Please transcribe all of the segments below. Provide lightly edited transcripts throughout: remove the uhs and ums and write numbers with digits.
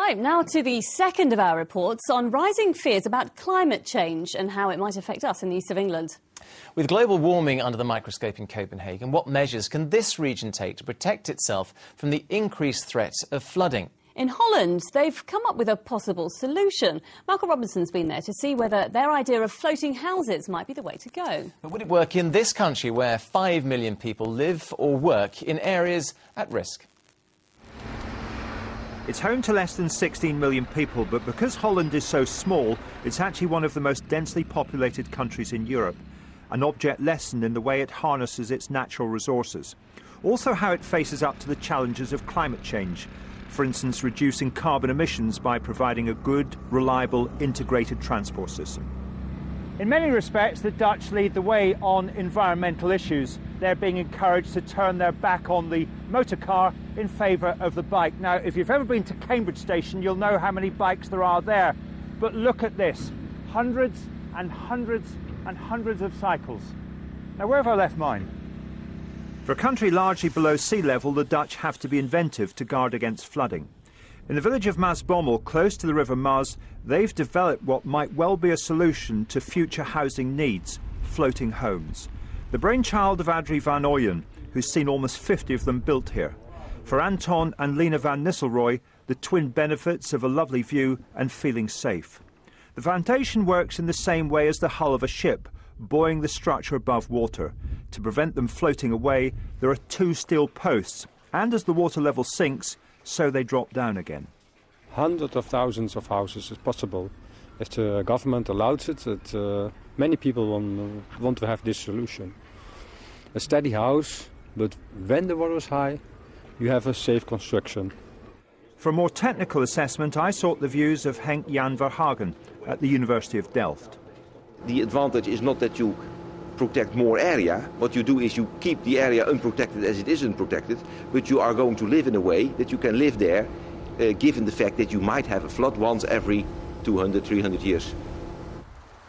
Right, now to the second of our reports on rising fears about climate change and how it might affect us in the east of England. With global warming under the microscope in Copenhagen, what measures can this region take to protect itself from the increased threat of flooding? In Holland, they've come up with a possible solution. Malcolm Robinson's been there to see whether their idea of floating houses might be the way to go. But would it work in this country where 5 million people live or work in areas at risk? It's home to less than 16 million people, but because Holland is so small, it's actually one of the most densely populated countries in Europe. An object lesson in the way it harnesses its natural resources. Also how it faces up to the challenges of climate change. For instance, reducing carbon emissions by providing a good, reliable, integrated transport system. In many respects, the Dutch lead the way on environmental issues. They're being encouraged to turn their back on the motor car in favour of the bike. Now, if you've ever been to Cambridge Station, you'll know how many bikes there are there. But look at this, hundreds and hundreds and hundreds of cycles. Now, where have I left mine? For a country largely below sea level, the Dutch have to be inventive to guard against flooding. In the village of Maasbommel, close to the River Maas, they've developed what might well be a solution to future housing needs, floating homes. The brainchild of Adrie van Ooyen, who's seen almost 50 of them built here. For Anton and Lena van Nistelrooy, the twin benefits of a lovely view and feeling safe. The foundation works in the same way as the hull of a ship, buoying the structure above water. To prevent them floating away, there are 2 steel posts, and as the water level sinks, so they drop down again. Hundreds of thousands of houses is possible. If the government allows it, many people want to have this solution. A steady house, but when the water is high, you have a safe construction. For a more technical assessment, I sought the views of Henk Jan Verhagen at the University of Delft. The advantage is not that you protect more area. What you do is you keep the area unprotected as it is unprotected, but you are going to live in a way that you can live there, given the fact that you might have a flood once every 200, 300 years.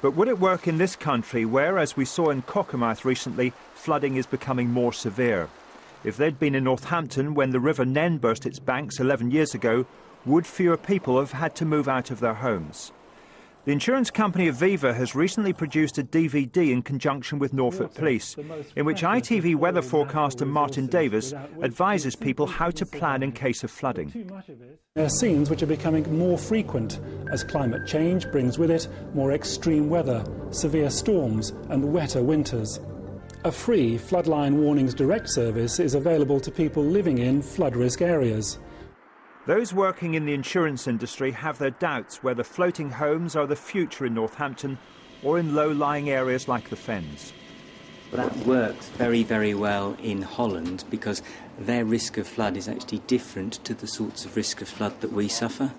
But would it work in this country where, as we saw in Cockermouth recently, flooding is becoming more severe? If they'd been in Northampton when the River Nen burst its banks 11 years ago, would fewer people have had to move out of their homes? The insurance company Aviva has recently produced a DVD in conjunction with Norfolk Police, in which ITV weather forecaster Martin Davis advises people how to plan in case of flooding. There are scenes which are becoming more frequent as climate change brings with it more extreme weather, severe storms and wetter winters. A free Floodline Warnings Direct service is available to people living in flood risk areas. Those working in the insurance industry have their doubts whether floating homes are the future in Northampton or in low-lying areas like the Fens. Well, that works very, very well in Holland because their risk of flood is actually different to the sorts of risk of flood that we suffer.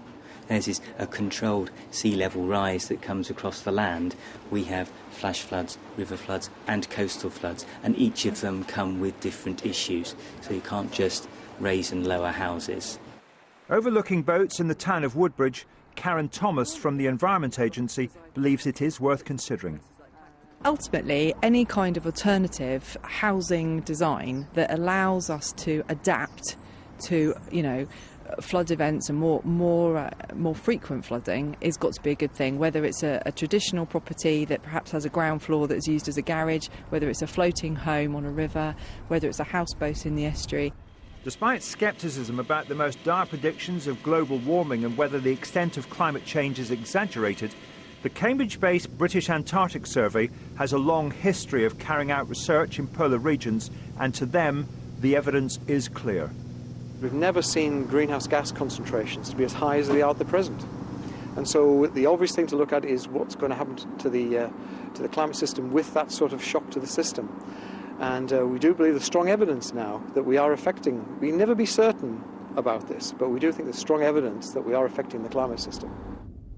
Theirs is a controlled sea level rise that comes across the land. We have flash floods, river floods and coastal floods, and each of them come with different issues, so you can't just raise and lower houses. Overlooking boats in the town of Woodbridge, Karen Thomas from the Environment Agency believes it is worth considering. Ultimately, any kind of alternative housing design that allows us to adapt to, flood events and more frequent flooding has got to be a good thing, whether it's a traditional property that perhaps has a ground floor that's used as a garage, whether it's a floating home on a river, whether it's a houseboat in the estuary. Despite scepticism about the most dire predictions of global warming and whether the extent of climate change is exaggerated, the Cambridge-based British Antarctic Survey has a long history of carrying out research in polar regions, and to them, the evidence is clear. We've never seen greenhouse gas concentrations to be as high as they are at the present. And so the obvious thing to look at is what's going to happen to the climate system with that sort of shock to the system. And we do believe there's strong evidence now that we are affecting. We can never be certain about this, but we do think there's strong evidence that we are affecting the climate system.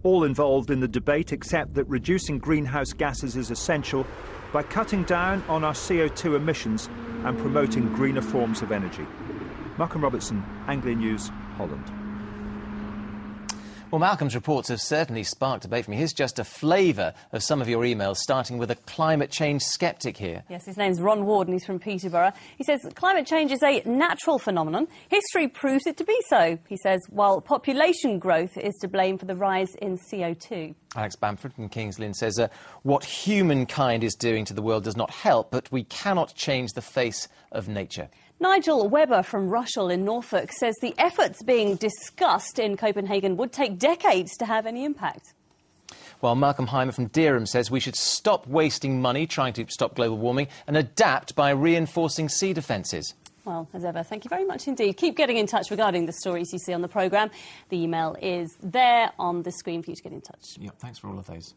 All involved in the debate accept that reducing greenhouse gases is essential by cutting down on our CO2 emissions and promoting greener forms of energy. Malcolm Robertson, Anglia News, Holland. Well, Malcolm's reports have certainly sparked debate for me. Here's just a flavour of some of your emails, starting with a climate change sceptic here. Yes, his name's Ron Ward and he's from Peterborough. He says climate change is a natural phenomenon. History proves it to be so, he says, while population growth is to blame for the rise in CO2. Alex Bamford from Kings Lynn says, what humankind is doing to the world does not help, but we cannot change the face of nature. Nigel Webber from Rushall in Norfolk says the efforts being discussed in Copenhagen would take decades to have any impact. While Malcolm Heimer from Dereham says we should stop wasting money trying to stop global warming and adapt by reinforcing sea defences. Well, as ever, thank you very much indeed. Keep getting in touch regarding the stories you see on the programme. The email is there on the screen for you to get in touch. Yeah, thanks for all of those.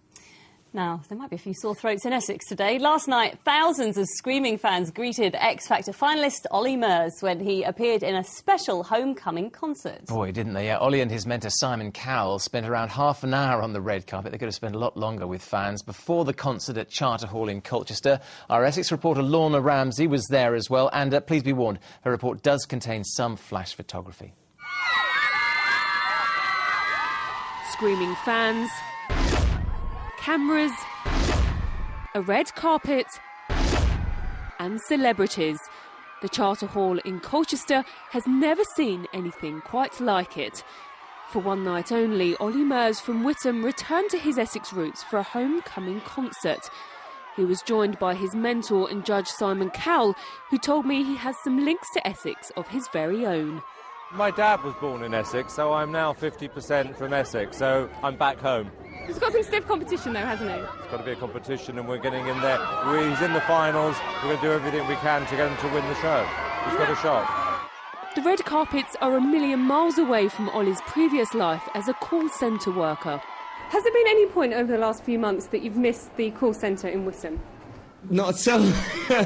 Now, there might be a few sore throats in Essex today. Last night, thousands of screaming fans greeted X Factor finalist Olly Murs when he appeared in a special homecoming concert. Boy, didn't they? Ollie and his mentor Simon Cowell spent around half an hour on the red carpet. They could have spent a lot longer with fans before the concert at Charter Hall in Colchester. Our Essex reporter Lorna Ramsey was there as well, and please be warned, her report does contain some flash photography. Screaming fans, cameras, a red carpet and celebrities. The Charter Hall in Colchester has never seen anything quite like it. For one night only, Olly Murs from Witham returned to his Essex roots for a homecoming concert. He was joined by his mentor and judge Simon Cowell, who told me he has some links to Essex of his very own. My dad was born in Essex, so I'm now 50% from Essex, so I'm back home. He's got some stiff competition though, hasn't he? It's got to be a competition and we're getting in there. He's in the finals. We're going to do everything we can to get him to win the show. He's got a shot. The red carpets are a million miles away from Ollie's previous life as a call centre worker. Has there been any point over the last few months that you've missed the call centre in Witham? Not at all.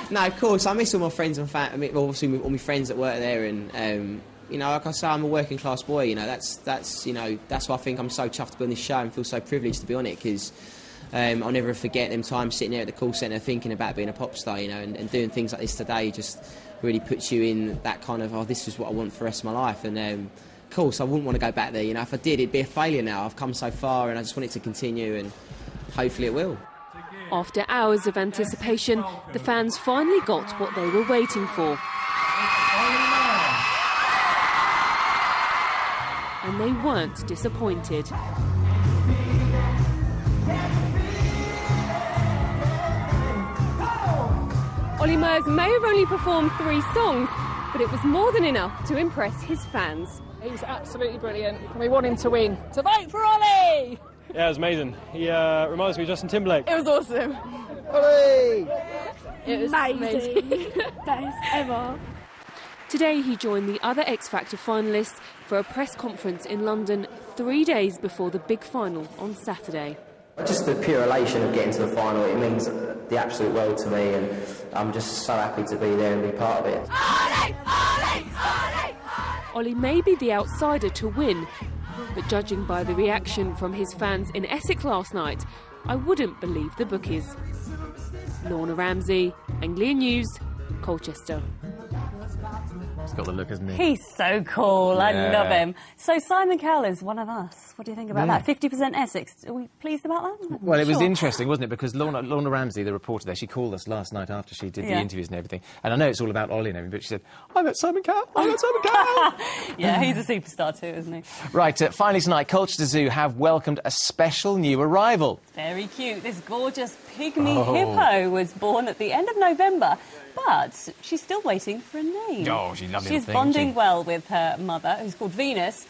No, of course, I miss all my friends and family. Obviously, all my friends that work there, and you know, like I say, I'm a working class boy. You know, that's you know, that's why I think I'm so chuffed to be on this show and feel so privileged to be on it, because I'll never forget them times sitting there at the call centre thinking about being a pop star. You know, and doing things like this today just really puts you in that kind of, oh, this is what I want for the rest of my life. And of course, I wouldn't want to go back there. You know, if I did, it'd be a failure now. I've come so far, and I just want it to continue, and hopefully it will. After hours of anticipation, the fans finally got what they were waiting for. And they weren't disappointed. Olly Murs may have only performed 3 songs, but it was more than enough to impress his fans. He's absolutely brilliant. We want him to win. So vote for Olly! Yeah, it was amazing. He reminds me of Justin Timberlake. It was awesome. Olly! It was amazing. Best ever. Today he joined the other X Factor finalists for a press conference in London 3 days before the big final on Saturday. Just the pure elation of getting to the final, it means the absolute world to me, and I'm just so happy to be there and be part of it. Olly! Olly! Olly! Olly may be the outsider to win, but judging by the reaction from his fans in Essex last night, I wouldn't believe the bookies. Lorna Ramsey, Anglia News, Colchester. He's got the look, hasn't he? He's so cool. I love him. So Simon Cowell is one of us. What do you think about that? 50% Essex. Are we pleased about that? Well, it was interesting, wasn't it? Because Lorna Ramsey, the reporter there, she called us last night after she did the interviews and everything. And I know it's all about Ollie and everything, but she said, I met Simon Cowell. I met Simon Cowell. Yeah, he's a superstar too, isn't he? Right, finally tonight, Colchester Zoo have welcomed a special new arrival. Very cute. This gorgeous pygmy hippo was born at the end of November, but she's still waiting for a name. Oh, she's lovely. She's bonding well with her mother, who's called Venus,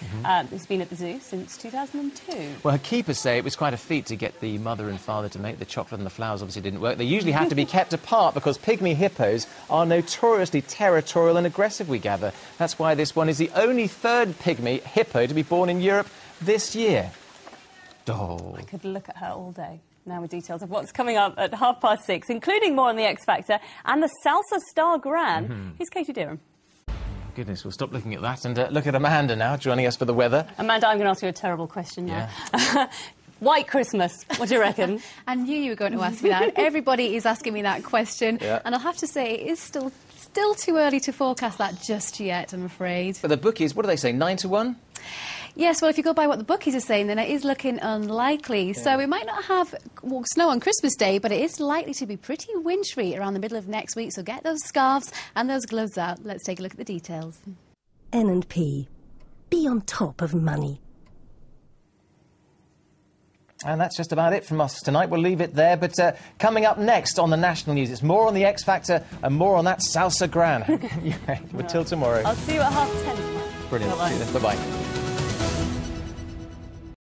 who's been at the zoo since 2002. Well, her keepers say it was quite a feat to get the mother and father to make the chocolate, and the flowers obviously didn't work. They usually have to be kept apart because pygmy hippos are notoriously territorial and aggressive, we gather. That's why this one is the only third pygmy hippo to be born in Europe this year. Oh. I could look at her all day. Now with details of what's coming up at 6:30, including more on the X Factor and the Salsa Star Gran. Here's Katie Derham. Goodness, we'll stop looking at that and look at Amanda now, joining us for the weather. Amanda, I'm going to ask you a terrible question now. Yeah. White Christmas. What do you reckon? I knew you were going to ask me that. Everybody is asking me that question. Yeah. And I'll have to say, it is still too early to forecast that just yet, I'm afraid. But the bookies, what do they say, 9 to 1? Yes, well, if you go by what the bookies are saying, then it is looking unlikely. Yeah. So we might not have snow on Christmas Day, but it is likely to be pretty wintry around the middle of next week. So get those scarves and those gloves out. Let's take a look at the details. N&P. Be on top of money. And that's just about it from us tonight. We'll leave it there. But coming up next on the national news, it's more on the X Factor and more on that salsa gran. Until tomorrow. I'll see you at 10:30. Brilliant. Bye-bye. Bye-bye.